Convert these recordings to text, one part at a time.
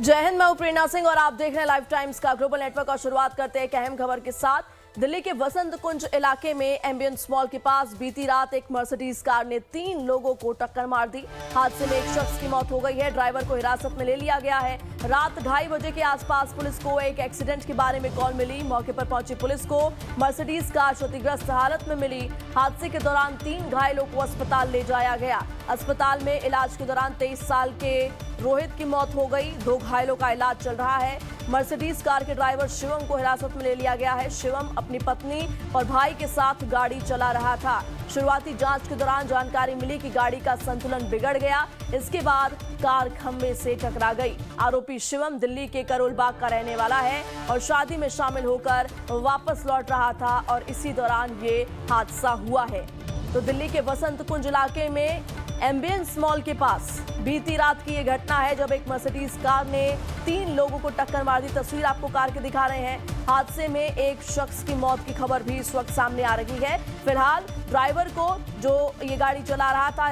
जय हिंद, मैं हूं प्रेरणा सिंह और आप देख रहे हैं लाइव टाइम्स का ग्लोबल नेटवर्क। और शुरुआत करते हैं एक अहम खबर के साथ। दिल्ली के वसंत कुंज इलाके में एम्बियंस मॉल के पास बीती रात एक मर्सिडीज कार ने 3 लोगों को टक्कर मार दी। हादसे में एक शख्स की मौत हो गई है। ड्राइवर को हिरासत में ले लिया गया है। रात 2:30 बजे के आसपास पुलिस को एक एक्सीडेंट के बारे में कॉल मिली। मौके पर पहुंची पुलिस को मर्सिडीज कार क्षतिग्रस्त हालत में मिली। हादसे के दौरान 3 घायलों को अस्पताल ले जाया गया। अस्पताल में इलाज के दौरान 23 साल के रोहित की मौत हो गई। 2 घायलों का इलाज चल रहा है। मर्सिडीज कार के ड्राइवर शिवम को हिरासत में ले लिया गया है। शिवम अपनी पत्नी और भाई के साथ गाड़ी चला रहा था। शुरुआती जांच के दौरान जानकारी मिली कि गाड़ी का संतुलन बिगड़ गया। इसके बाद कार खंभे से टकरा गई। आरोपी शिवम दिल्ली के करोल बाग का रहने वाला है और शादी में शामिल होकर वापस लौट रहा था और इसी दौरान ये हादसा हुआ है। तो दिल्ली के वसंत कुंज इलाके में एम्बियंस मॉल के पास बीती रात की ये घटना है, जब एक मर्सिडीज कार ने 3 लोगों को टक्कर मार दी। तस्वीर आपको कार की दिखा रहे हैं। हादसे में एक शख्स की मौत की खबर भी इस वक्त सामने आ रही है। फिलहाल ड्राइवर को, जो ये गाड़ी चला रहा था,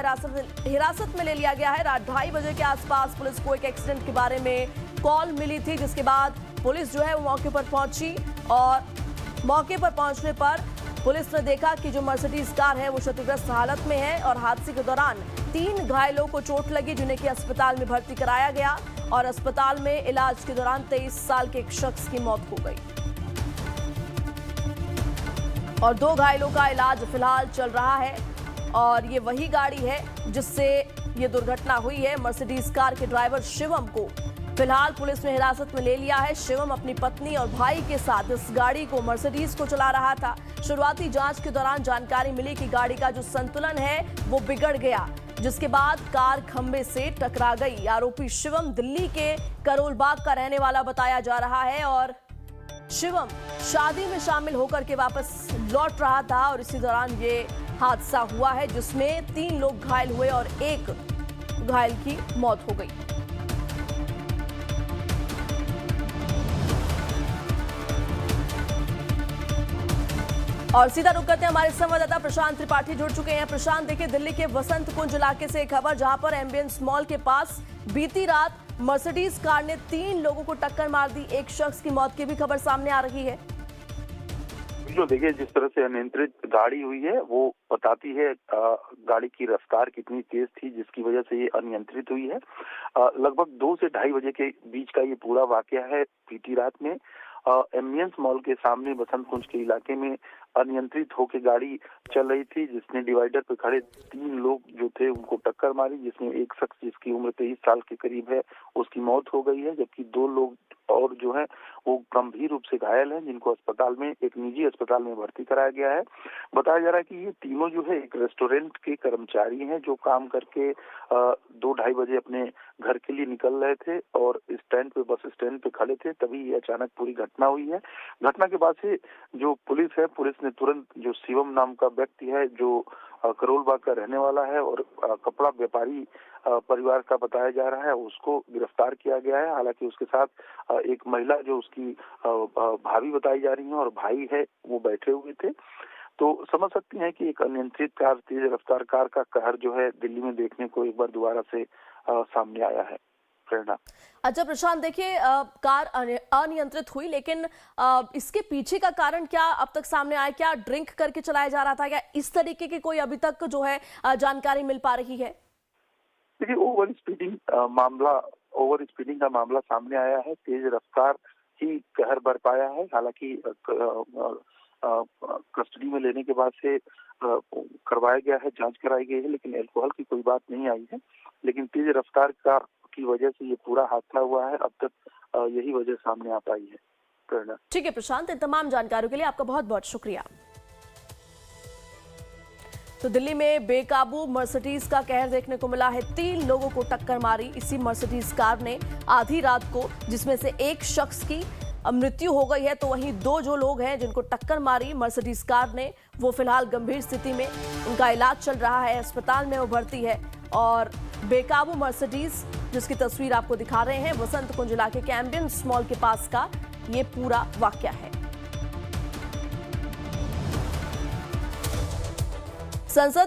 हिरासत में ले लिया गया है। रात 2:30 बजे के आसपास पुलिस को एक एक्सीडेंट के बारे में कॉल मिली थी, जिसके बाद पुलिस जो है वो मौके पर पहुंची और मौके पर पहुंचने पर पुलिस ने देखा कि जो मर्सिडीज कार है वो क्षतिग्रस्त हालत में है और हादसे के दौरान 3 घायलों को चोट लगी, जिन्हें कि अस्पताल में भर्ती कराया गया और अस्पताल में इलाज के दौरान 23 साल के एक शख्स की मौत हो गई और 2 घायलों का इलाज फिलहाल चल रहा है। और ये वही गाड़ी है जिससे ये दुर्घटना हुई है। मर्सिडीज कार के ड्राइवर शिवम को फिलहाल पुलिस ने हिरासत में ले लिया है। शिवम अपनी पत्नी और भाई के साथ इस गाड़ी को, मर्सिडीज को चला रहा था। शुरुआती जांच के दौरान जानकारी मिली कि गाड़ी का जो संतुलन है वो बिगड़ गया, जिसके बाद कार खंबे से टकरा गई। आरोपी शिवम दिल्ली के करोल बाग का रहने वाला बताया जा रहा है और शिवम शादी में शामिल होकर के वापस लौट रहा था और इसी दौरान ये हादसा हुआ है, जिसमें 3 लोग घायल हुए और 1 घायल की मौत हो गई। और सीधा रुक करते हैं, हमारे संवाददाता प्रशांत त्रिपाठी जुड़ चुके हैं। प्रशांत, देखिए, दिल्ली के वसंत कुंज इलाके से एक खबर, जहां पर एम्बियंस मॉल के पास बीती रात मर्सिडीज कार ने 3 लोगों को टक्कर मार दी। एक शख्स की मौत की भी खबर सामने आ रही है। जो देखिए, जिस तरह से अनियंत्रित गाड़ी हुई है वो बताती है गाड़ी की रफ्तार कितनी तेज थी, जिसकी वजह से ये अनियंत्रित हुई है। लगभग 2 से 2:30 बजे के बीच का ये पूरा वाकया है। बीती रात में एम्बियंस मॉल के सामने वसंत कुंज के इलाके में अनियंत्रित होकर गाड़ी चल रही थी, जिसने डिवाइडर पे खड़े 3 लोग जो थे उनको टक्कर मारी, जिसमें एक शख्स जिसकी उम्र 23 साल के करीब है उसकी मौत हो गई है, जबकि 2 लोग और जो है वो गंभीर रूप से घायल हैं, जिनको अस्पताल में, एक निजी अस्पताल में भर्ती कराया गया है। बताया जा रहा है कि ये तीनों जो है एक रेस्टोरेंट के कर्मचारी हैं, जो काम करके 2-2:30 बजे अपने घर के लिए निकल रहे थे और स्टैंड पे, बस स्टैंड पे खड़े थे, तभी ये अचानक पूरी घटना हुई है। घटना के बाद से जो पुलिस है, पुलिस ने तुरंत जो शिवम नाम का व्यक्ति है, जो करोल बाग का रहने वाला है और कपड़ा व्यापारी परिवार का बताया जा रहा है, उसको गिरफ्तार किया गया है। हालांकि उसके साथ एक महिला जो उसकी भाभी बताई जा रही है और भाई है, वो बैठे हुए थे। तो समझ सकती हैं कि एक अनियंत्रित कार, तेज रफ्तार कार का कहर जो है दिल्ली में देखने को एक बार दोबारा से सामने आया है। प्रेरणा। अच्छा प्रशांत, देखिए, कार अनियंत्रित हुई, लेकिन इसके पीछे का कारण क्या अब तक सामने आया? क्या ड्रिंक करके चलाया जा रहा था? क्या इस तरीके की कोई अभी तक जो है जानकारी मिल पा रही है? देखिए, ओवर स्पीडिंग का मामला सामने आया है। तेज रफ्तार ही कहर बरपाया है। हालांकि कस्टडी में लेने के बाद से करवाया गया है, जांच कराई गई है, लेकिन अल्कोहल की कोई बात नहीं आई है। लेकिन तेज रफ्तार की वजह से ये पूरा हादसा हुआ है। अब तक यही वजह सामने आ पाई है। प्रेरणा। ठीक है प्रशांत, इन तमाम जानकारियों के लिए आपका बहुत बहुत शुक्रिया। तो दिल्ली में बेकाबू मर्सिडीज का कहर देखने को मिला है। 3 लोगों को टक्कर मारी इसी मर्सिडीज कार ने आधी रात को, जिसमें से एक शख्स की मृत्यु हो गई है। तो वहीं 2 जो लोग हैं जिनको टक्कर मारी मर्सिडीज कार ने, वो फिलहाल गंभीर स्थिति में, उनका इलाज चल रहा है, अस्पताल में वो भर्ती है। और बेकाबू मर्सिडीज, जिसकी तस्वीर आपको दिखा रहे हैं, वसंत कुंज इलाके के एम्बियंस मॉल के पास का ये पूरा वाकया है। संसद